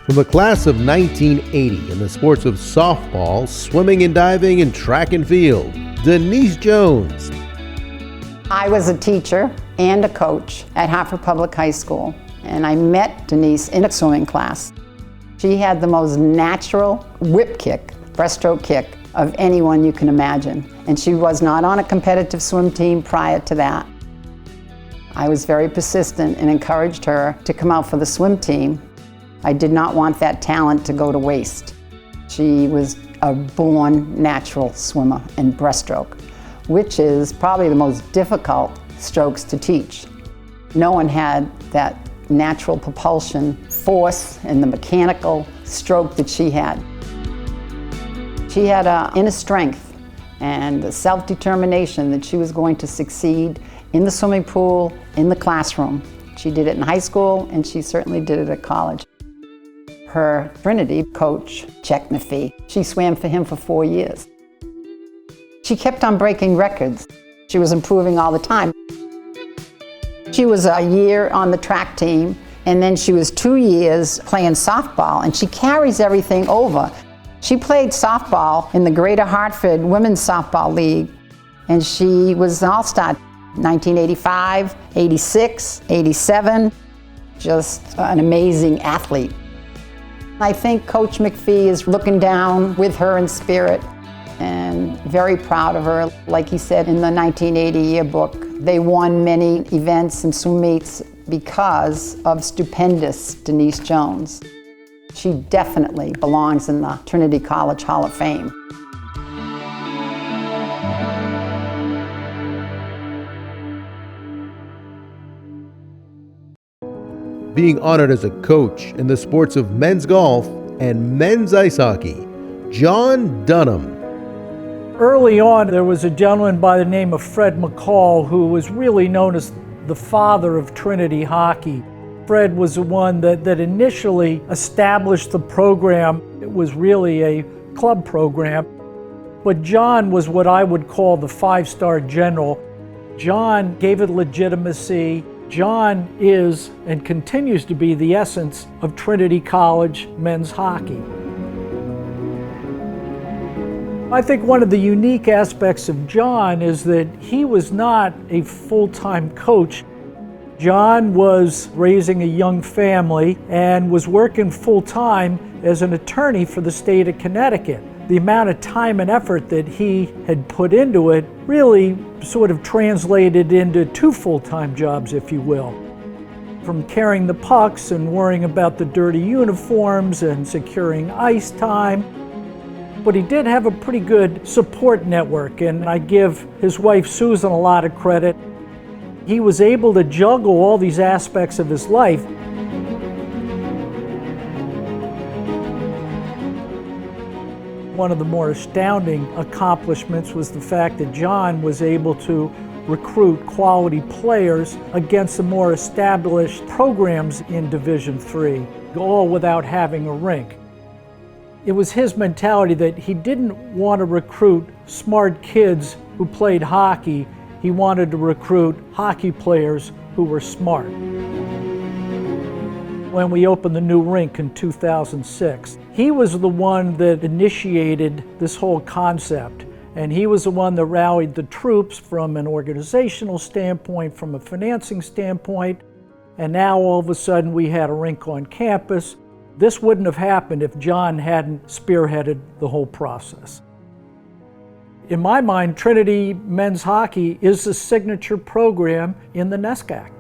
From the class of 1980 in the sports of softball, swimming and diving, and track and field, Denise Jones. I was a teacher and a coach at Hartford Public High School, and I met Denise in a swimming class. She had the most natural whip kick, breaststroke kick, of anyone you can imagine, and she was not on a competitive swim team prior to that. I was very persistent and encouraged her to come out for the swim team. I did not want that talent to go to waste. She was a born natural swimmer in breaststroke, which is probably the most difficult strokes to teach. No one had that natural propulsion force and the mechanical stroke that she had. She had an inner strength and the self-determination that she was going to succeed in the swimming pool, in the classroom. She did it in high school, and she certainly did it at college. Her Trinity coach, Chuck McPhee, she swam for him for 4 years. She kept on breaking records. She was improving all the time. She was a year on the track team, and then she was 2 years playing softball, and she carries everything over. She played softball in the Greater Hartford Women's Softball League, and she was an all-star 1985, 86, 87, just an amazing athlete. I think Coach McPhee is looking down with her in spirit and very proud of her. Like he said in the 1980 yearbook, they won many events and swim meets because of stupendous Denise Jones. She definitely belongs in the Trinity College Hall of Fame. Being honored as a coach in the sports of men's golf and men's ice hockey, John Dunham. Early on, there was a gentleman by the name of Fred McCall who was really known as the father of Trinity hockey. Fred was the one that initially established the program. It was really a club program. But John was what I would call the five-star general. John gave it legitimacy. John is and continues to be the essence of Trinity College men's hockey. I think one of the unique aspects of John is that he was not a full-time coach. John was raising a young family and was working full-time as an attorney for the state of Connecticut. The amount of time and effort that he had put into it really sort of translated into 2 full-time jobs, if you will. From carrying the pucks and worrying about the dirty uniforms and securing ice time. But he did have a pretty good support network, and I give his wife Susan a lot of credit. He was able to juggle all these aspects of his life. One of the more astounding accomplishments was the fact that John was able to recruit quality players against the more established programs in Division III, all without having a rink. It was his mentality that he didn't want to recruit smart kids who played hockey. He wanted to recruit hockey players who were smart. When we opened the new rink in 2006, he was the one that initiated this whole concept. And he was the one that rallied the troops from an organizational standpoint, from a financing standpoint. And now all of a sudden we had a rink on campus. This wouldn't have happened if John hadn't spearheaded the whole process. In my mind, Trinity men's hockey is the signature program in the NESCAC.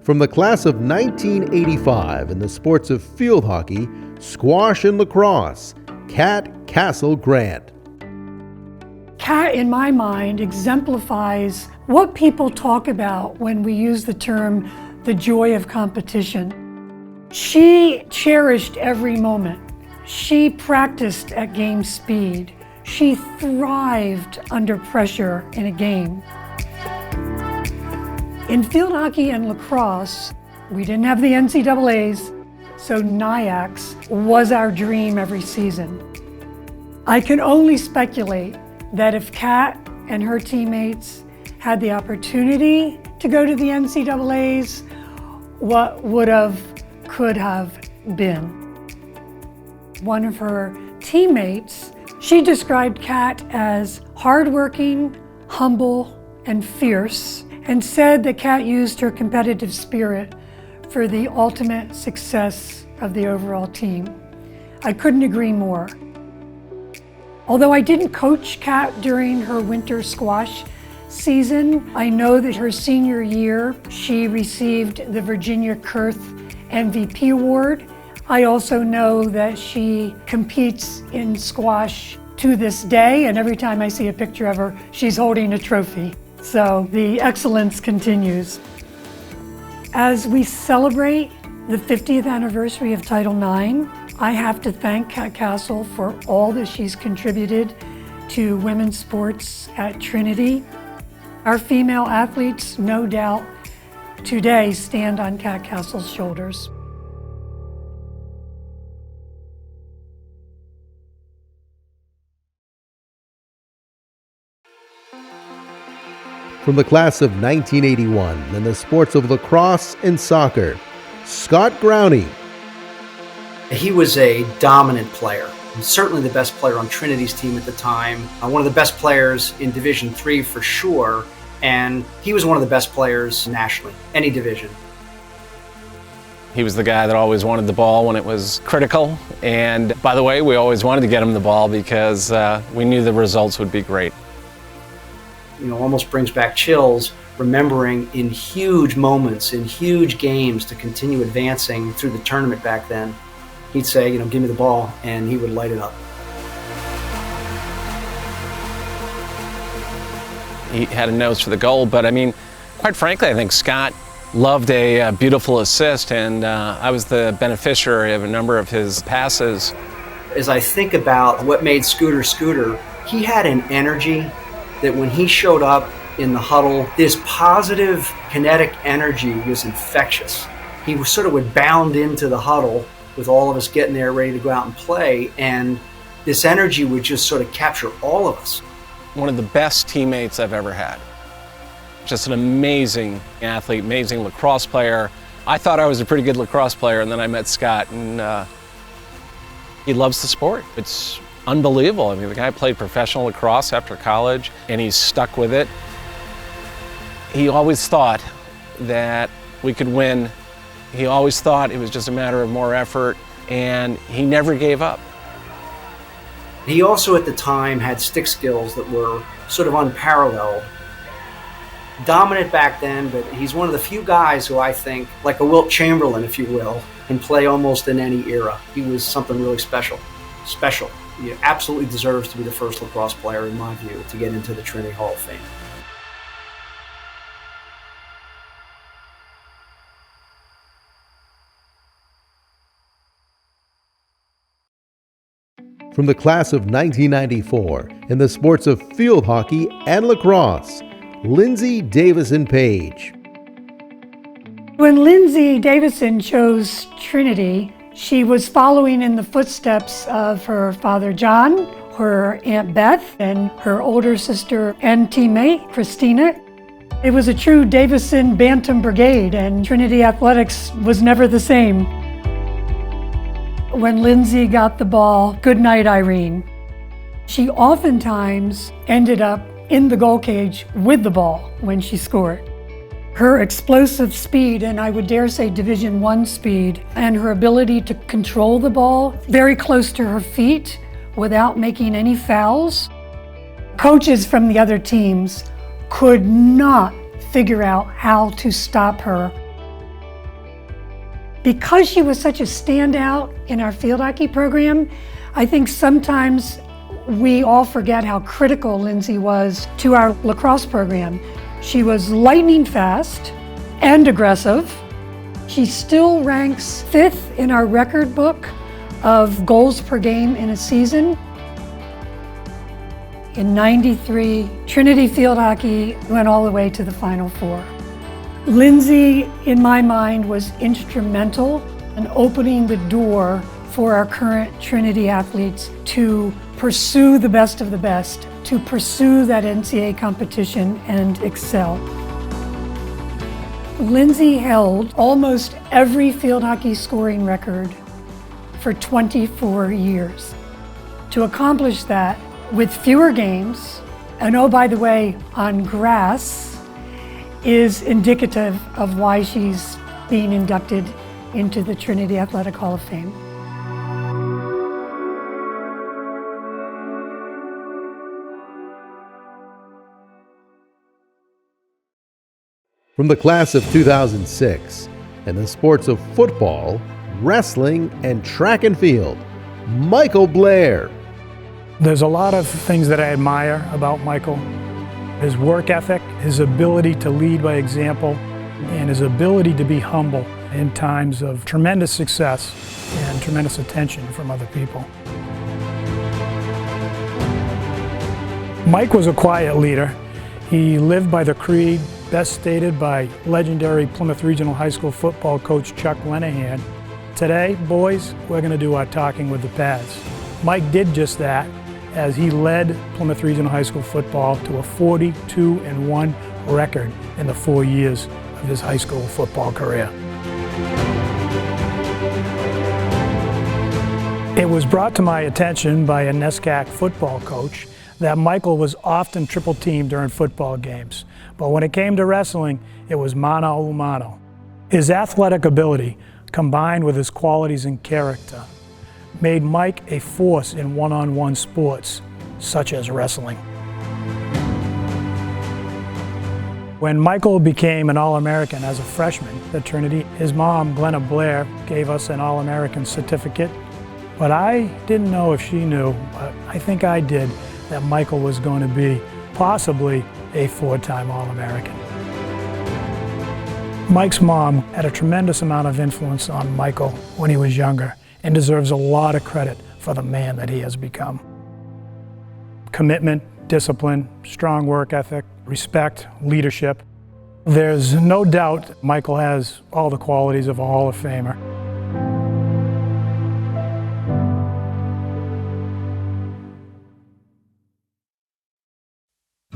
From the class of 1985 in the sports of field hockey, squash and lacrosse, Kat Castle Grant. Kat, in my mind, exemplifies what people talk about when we use the term the joy of competition. She cherished every moment. She practiced at game speed. She thrived under pressure in a game. In field hockey and lacrosse, we didn't have the NCAAs, so NIACS was our dream every season. I can only speculate that if Kat and her teammates had the opportunity to go to the NCAAs, what would have, could have been. One of her teammates, she described Kat as hardworking, humble, and fierce, and said that Kat used her competitive spirit for the ultimate success of the overall team. I couldn't agree more. Although I didn't coach Kat during her winter squash season, I know that her senior year, she received the Virginia Kurth MVP award. I also know that she competes in squash to this day, and every time I see a picture of her, she's holding a trophy. So the excellence continues. As we celebrate the 50th anniversary of Title IX, I have to thank Kat Castle for all that she's contributed to women's sports at Trinity. Our female athletes, no doubt, today stand on Kat Castle's shoulders. From the class of 1981 in the sports of lacrosse and soccer, Scott Growney. He was a dominant player, certainly the best player on Trinity's team at the time, one of the best players in Division III for sure, and he was one of the best players nationally, any division. He was the guy that always wanted the ball when it was critical, and by the way, we always wanted to get him the ball because we knew the results would be great. You know, almost brings back chills remembering in huge moments, in huge games to continue advancing through the tournament back then. He'd say, you know, give me the ball, and he would light it up. He had a nose for the goal, but I mean, quite frankly, I think Scott loved a beautiful assist, and I was the beneficiary of a number of his passes. As I think about what made Scooter Scooter, he had an energy that when he showed up in the huddle, this positive kinetic energy was infectious. He sort of would bound into the huddle with all of us getting there ready to go out and play, and this energy would just sort of capture all of us. One of the best teammates I've ever had. Just an amazing athlete, amazing lacrosse player. I thought I was a pretty good lacrosse player, and then I met Scott, and he loves the sport. It's unbelievable. I mean, the guy played professional lacrosse after college, and he's stuck with it. He always thought that we could win. He always thought it was just a matter of more effort, and he never gave up. He also at the time had stick skills that were sort of unparalleled. Dominant back then, but he's one of the few guys who I think, like a Wilt Chamberlain, if you will, can play almost in any era. He was something really special. Special. He absolutely deserves to be the first lacrosse player, in my view, to get into the Trinity Hall of Fame. From the class of 1994 in the sports of field hockey and lacrosse, Lindsay Davison Page. When Lindsay Davison chose Trinity, she was following in the footsteps of her father John, her Aunt Beth, and her older sister and teammate, Christina. It was a true Davison Bantam Brigade, and Trinity athletics was never the same. When Lindsay got the ball, good night, Irene. She oftentimes ended up in the goal cage with the ball when she scored. Her explosive speed, and I would dare say Division I speed, and her ability to control the ball very close to her feet without making any fouls. Coaches from the other teams could not figure out how to stop her. Because she was such a standout in our field hockey program, I think sometimes we all forget how critical Lindsay was to our lacrosse program. She was lightning fast and aggressive. She still ranks 5th in our record book of goals per game in a season. In '93, Trinity field hockey went all the way to the Final Four. Lindsay, in my mind, was instrumental in opening the door for our current Trinity athletes to pursue the best of the best, to pursue that NCAA competition and excel. Lindsay held almost every field hockey scoring record for 24 years. To accomplish that with fewer games, and oh, by the way, on grass, is indicative of why she's being inducted into the Trinity Athletic Hall of Fame. From the class of 2006, in the sports of football, wrestling, and track and field, Michael Blair. There's a lot of things that I admire about Michael. His work ethic, his ability to lead by example, and his ability to be humble in times of tremendous success and tremendous attention from other people. Mike was a quiet leader. He lived by the creed best stated by legendary Plymouth Regional High School football coach Chuck Lenahan. Today, boys, we're going to do our talking with the pads. Mike did just that as he led Plymouth Regional High School football to a 42-1 record in the 4 years of his high school football career. It was brought to my attention by a NESCAC football coach that Michael was often triple-teamed during football games. But when it came to wrestling, it was mano a mano. His athletic ability, combined with his qualities and character, made Mike a force in one-on-one sports, such as wrestling. When Michael became an All-American as a freshman at Trinity, his mom, Glenna Blair, gave us an All-American certificate. But I didn't know if she knew, but I think I did, that Michael was going to be possibly a 4-time All-American. Mike's mom had a tremendous amount of influence on Michael when he was younger and deserves a lot of credit for the man that he has become. Commitment, discipline, strong work ethic, respect, leadership. There's no doubt Michael has all the qualities of a Hall of Famer.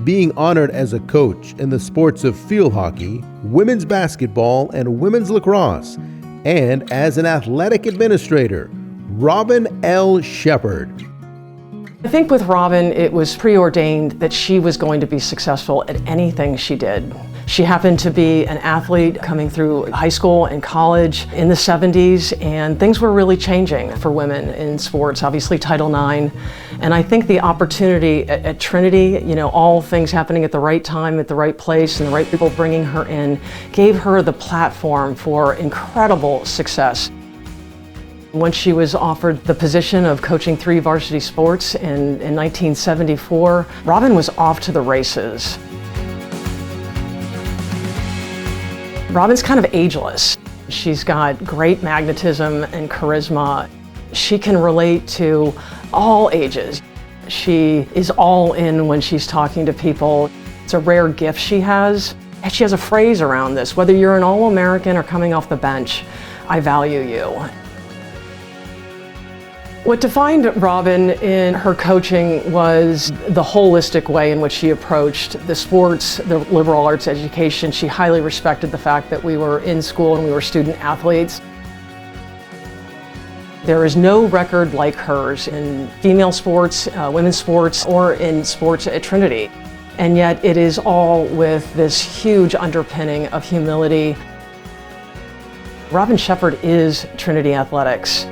Being honored as a coach in the sports of field hockey, women's basketball, and women's lacrosse, and as an athletic administrator, Robin L. Shepard. I think with Robin, it was preordained that she was going to be successful at anything she did. She happened to be an athlete coming through high school and college in the 70s, and things were really changing for women in sports, obviously Title IX. And I think the opportunity at Trinity, all things happening at the right time, at the right place, and the right people bringing her in, gave her the platform for incredible success. When she was offered the position of coaching 3 varsity sports in 1974, Robin was off to the races. Robin's kind of ageless. She's got great magnetism and charisma. She can relate to all ages. She is all in when she's talking to people. It's a rare gift she has. And she has a phrase around this: whether you're an All-American or coming off the bench, I value you. What defined Robin in her coaching was the holistic way in which she approached the sports, the liberal arts education. She highly respected the fact that we were in school and we were student athletes. There is no record like hers in female sports, women's sports, or in sports at Trinity. And yet it is all with this huge underpinning of humility. Robin Shepard is Trinity Athletics.